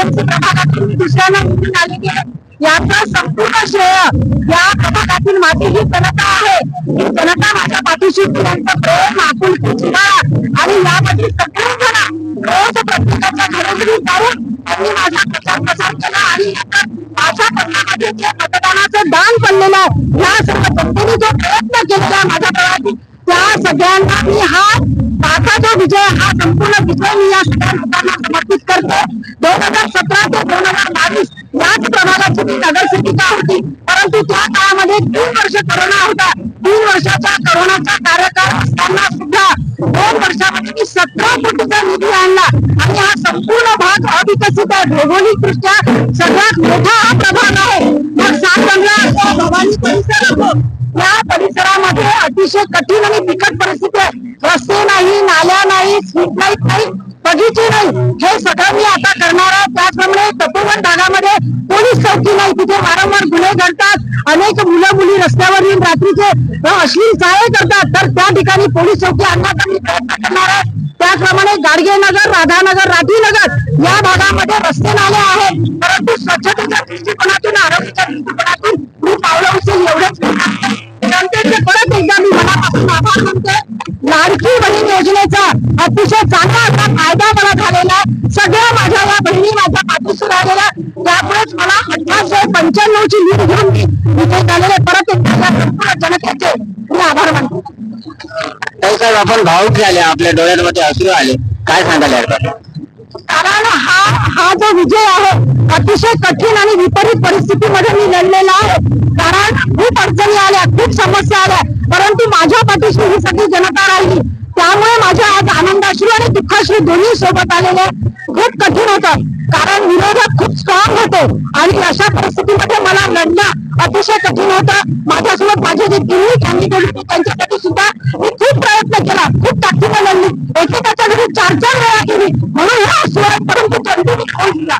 TMC प्रभागातून दुसऱ्यांदा निवडून आलेली आहे. याचा संपूर्ण श्रेय या प्रभागातील माझी ही जनता आहे. ही जनता माझ्या पाठीशी त्यांचं प्रेम, आपुलकी, जिव्हाळा आणि यामध्ये सगळेजण रोज प्रत्येकाच्या घरोघरी जाऊन त्यांनी माझा प्रचार केला आणि माझ्या पत्रामध्ये जे मतदानाचं दान पडलेलं आहे, या सर्व जनतेने जो प्रयत्न केलेला आहे माझ्या प्रभागात, त्या सगळ्यांना मी हा माझा जो विजय, हा संपूर्ण विजय मी या सगळ्या लोकांना समर्पित करते. 2017 ते 2022 याच प्रभागाची मी नगरसेविका होती, परंतु त्या काळामध्ये 3 वर्ष करोना होता. 3 वर्षाच्या करोनाचा कार्यकाळ असताना सुद्धा 2 वर्षामध्ये मी 17 कोटीचा निधी आणला आणि हा संपूर्ण भाग अविकसित आहे. भौगोलिक दृष्ट्या सगळ्यात मोठा हा प्रभाग आहे. मग सातबंगला असो, भवानी परिसर असो, या परिसरामध्ये अतिशय कठीण आणि बिकट परिस्थिती आहे. रस्ते नाही, नाल्या नाही, स्ट्रीट लाईट नाही, बगीचे नाही. हे सगळं मी आता करणार आहे. त्याचप्रमाणे तपोवन भागामध्ये पोलीस चौकी नाही, तिथे वारंवार गुन्हे घडतात. अनेक मुलं मुली रस्त्यावर येऊन रात्रीचे अश्लील चाळे करतात, तर त्या ठिकाणी पोलीस चौकी आणण्याचा मी प्रयत्न करणार आहे. त्याचप्रमाणे गाडगेनगर, राधानगर, राठीनगर या भागामध्ये रस्ते नाले आहेत, परंतु स्वच्छतेच्या दृष्टिकोनातून, आरोग्याच्या दृष्टिकोनातून मी पावलं उचल एवढंच जनतेचे परत एकदा मी मनापासून आभार मानते. लाडकी बहीण योजनेचा अतिशय चांगला असा फायदा मला झालेला आहे. सगळ्या माझ्या या बहिणी माझ्या पाठीशी राहिलेल्या, त्यामुळेच मला 1895 ची लीड घेऊन मी विजय झालेले. परत एकदा या संपूर्ण जनतेचे मी आभार मानतो. साहेब, आपण भावुक झाले, आपल्या डोळ्यांमध्ये अश्रू आले, काय सांगाल यार? कारण हा जो विजय आहे अतिशय कठीण आणि विपरीत परिस्थितीमध्ये मी लढलेला आहे. कारण खूप अडचणी आल्या, खूप समस्या आल्या, परंतु माझ्या पाठीशी ही सगळी जनता राहिली. त्यामुळे माझ्या आज आनंदाश्रू आणि दुःखाश्रू दोन्ही सोबत आलेले. खूप कठीण होतं, कारण विरोधक खूप स्ट्रॉंग होते आणि अशा परिस्थितीमध्ये मला लढणं अतिशय कठीण होतं. माझ्यासोबत माझे जे तिन्ही कॅन्डिडेट होते त्यांच्यासाठी सुद्धा मी खूप प्रयत्न केला, खूप ताकदीने लढली. एकेकाच्या घरी 4-4 वेळा केली, म्हणून हा असू आहे, परंतु जनतेने खाऊन दिला.